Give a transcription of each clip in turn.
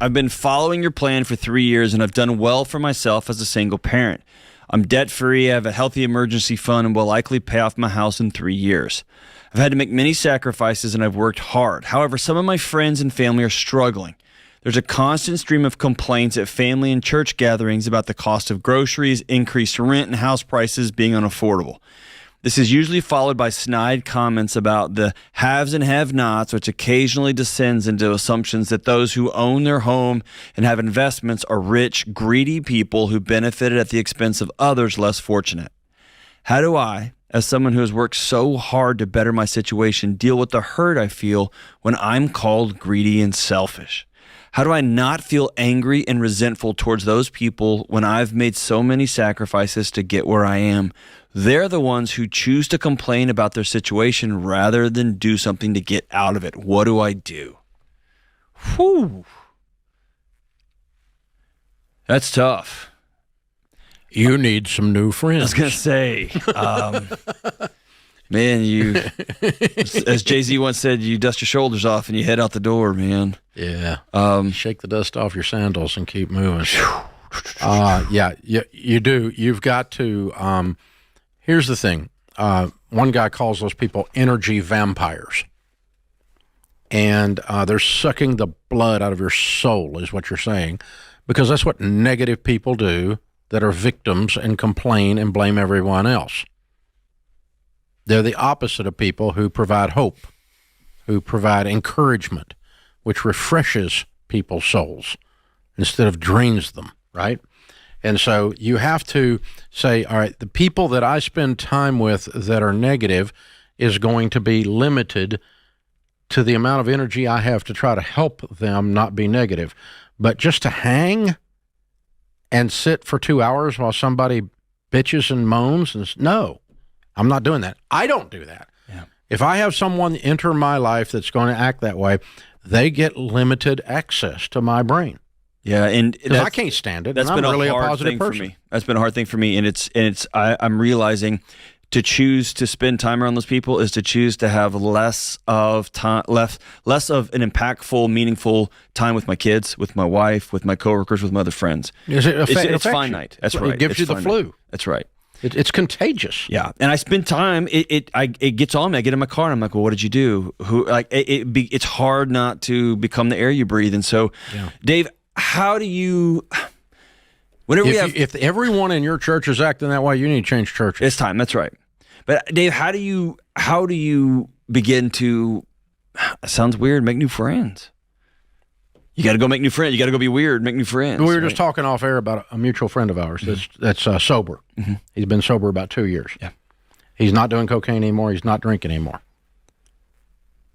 I've been following your plan for 3 years, and I've done well for myself as a single parent. I'm debt-free, I have a healthy emergency fund, and will likely pay off my house in 3 years. I've had to make many sacrifices, and I've worked hard. However, some of my friends and family are struggling. There's a constant stream of complaints at family and church gatherings about the cost of groceries, increased rent, and house prices being unaffordable. This is usually followed by snide comments about the haves and have-nots, which occasionally descends into assumptions that those who own their home and have investments are rich, greedy people who benefited at the expense of others less fortunate. How do I, as someone who has worked so hard to better my situation, deal with the hurt I feel when I'm called greedy and selfish? How do I not feel angry and resentful towards those people when I've made so many sacrifices to get where I am? They're the ones who choose to complain about their situation rather than do something to get out of it. What do I do? Whew. That's tough. You need some new friends. I was going to say, man, you, as Jay-Z once said, you dust your shoulders off and you head out the door, man. Yeah. Shake the dust off your sandals and keep moving. Yeah, you do. You've got to, here's the thing. One guy calls those people energy vampires. And they're sucking the blood out of your soul is what you're saying, because that's what negative people do that are victims and complain and blame everyone else. They're the opposite of people who provide hope, who provide encouragement, which refreshes people's souls instead of drains them, right? And so you have to say, all right, the people that I spend time with that are negative is going to be limited to the amount of energy I have to try to help them not be negative. But just to hang and sit for 2 hours while somebody bitches and moans, no, I'm not doing that. I don't do that. Yeah. If I have someone enter my life that's going to act that way, they get limited access to my brain. Yeah, and I can't stand it. That's been really a hard positive thing person. for me. That's been a hard thing for me, and I'm realizing to choose to spend time around those people is to choose to have less of an impactful, meaningful time with my kids, with my wife, with my coworkers, with my other friends. It's finite. That's right. It gives you the flu. That's right. It's contagious. Yeah, and I spend time. It gets on me. I get in my car and I'm like, well, what did you do? It's hard not to become the air you breathe. And so, yeah. Dave, how do you? If everyone in your church is acting that way, you need to change churches. It's time. That's right. But Dave, how do you begin to? It sounds weird. Make new friends. You got to go make new friends. You got to go be weird, make new friends. We were just talking off air about a mutual friend of ours that's sober. Mm-hmm. He's been sober about 2 years. Yeah. He's not doing cocaine anymore. He's not drinking anymore.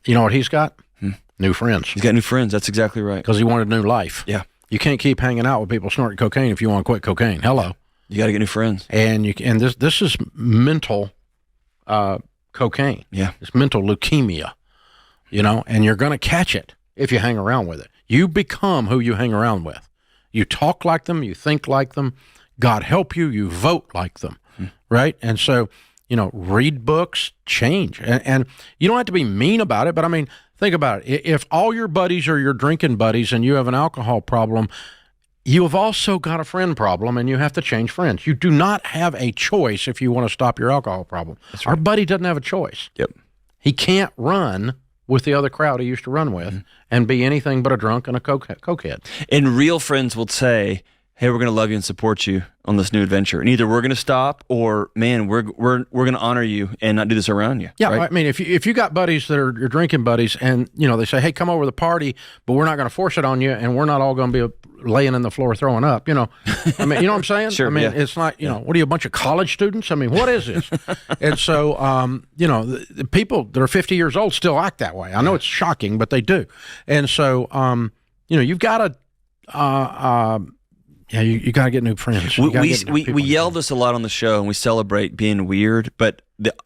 You know what he's got? New friends. He's got new friends. That's exactly right. Because he wanted a new life. Yeah. You can't keep hanging out with people snorting cocaine if you want to quit cocaine. Hello. You got to get new friends. And this is mental cocaine. Yeah. It's mental leukemia, and you're going to catch it if you hang around with it. You become who you hang around with. You talk like them. You think like them. God help you. You vote like them, right? And so, read books, change. And you don't have to be mean about it, but I mean, think about it. If all your buddies are your drinking buddies and you have an alcohol problem, you have also got a friend problem and you have to change friends. You do not have a choice if you want to stop your alcohol problem. That's right. Our buddy doesn't have a choice. Yep. He can't run with the other crowd he used to run with and be anything but a drunk and a cokehead. And real friends will say, hey, we're going to love you and support you on this new adventure. And either we're going to stop or, man, we're going to honor you and not do this around you. Yeah, right? I mean, if you got buddies that are your drinking buddies and, they say, hey, come over to the party, but we're not going to force it on you and we're not all going to be laying in the floor throwing up, I mean, you know what I'm saying? Sure, I mean, yeah. it's not, what are you, a bunch of college students? I mean, what is this? And so, the people that are 50 years old still act that way. I know it's shocking, but they do. And so, you've got to, you got to get new friends. We yell this a lot on the show, and we celebrate being weird. But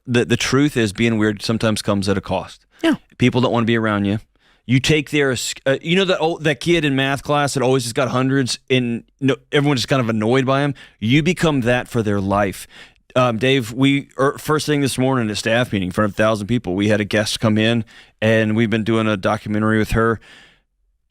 the truth is, being weird sometimes comes at a cost. Yeah, people don't want to be around you. You take their, that kid in math class that always just got hundreds, and everyone's just kind of annoyed by him. You become that for their life. Dave, first thing this morning at a staff meeting in front of 1,000 people, we had a guest come in, and we've been doing a documentary with her.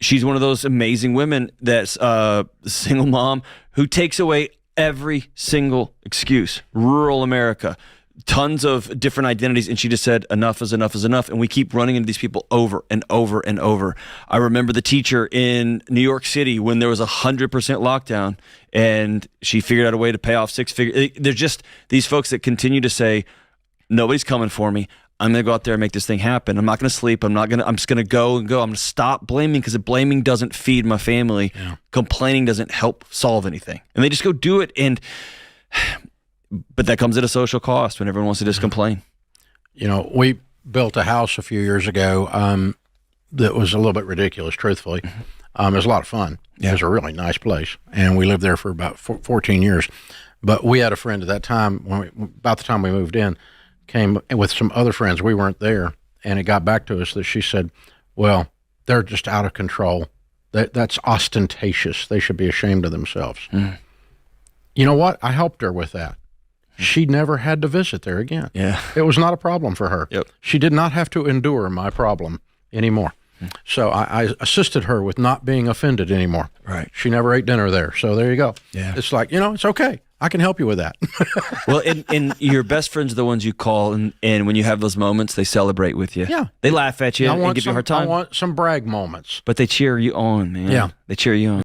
she's one of those amazing women that's a single mom who takes away every single excuse. Rural America, tons of different identities, and she just said enough is enough is enough. And we keep running into these people over and over and over. I remember the teacher in New York City when there was 100% lockdown, and she figured out a way to pay off 6 figures. They're just these folks that continue to say, nobody's coming for me. I'm going to go out there and make this thing happen. I'm not going to sleep. I'm just going to go. I'm going to stop blaming, because blaming doesn't feed my family. Yeah. Complaining doesn't help solve anything. And they just go do it. But that comes at a social cost when everyone wants to just complain. You know, we built a house a few years ago that was a little bit ridiculous, truthfully. It was a lot of fun. Yeah. It was a really nice place. And we lived there for about 14 years. But we had a friend at that time, about the time we moved in, came with some other friends. We weren't there. And it got back to us that she said, well, they're just out of control. That's ostentatious. They should be ashamed of themselves. Mm. You know what? I helped her with that. She never had to visit there again. Yeah. It was not a problem for her. Yep. She did not have to endure my problem anymore. So I assisted her with not being offended anymore. Right. She never ate dinner there. So there you go. Yeah. It's like, it's okay. I can help you with that. Well, and your best friends are the ones you call, and when you have those moments, they celebrate with you. Yeah. They laugh at you and give you a hard time. I want some brag moments. But they cheer you on, man. Yeah. They cheer you on.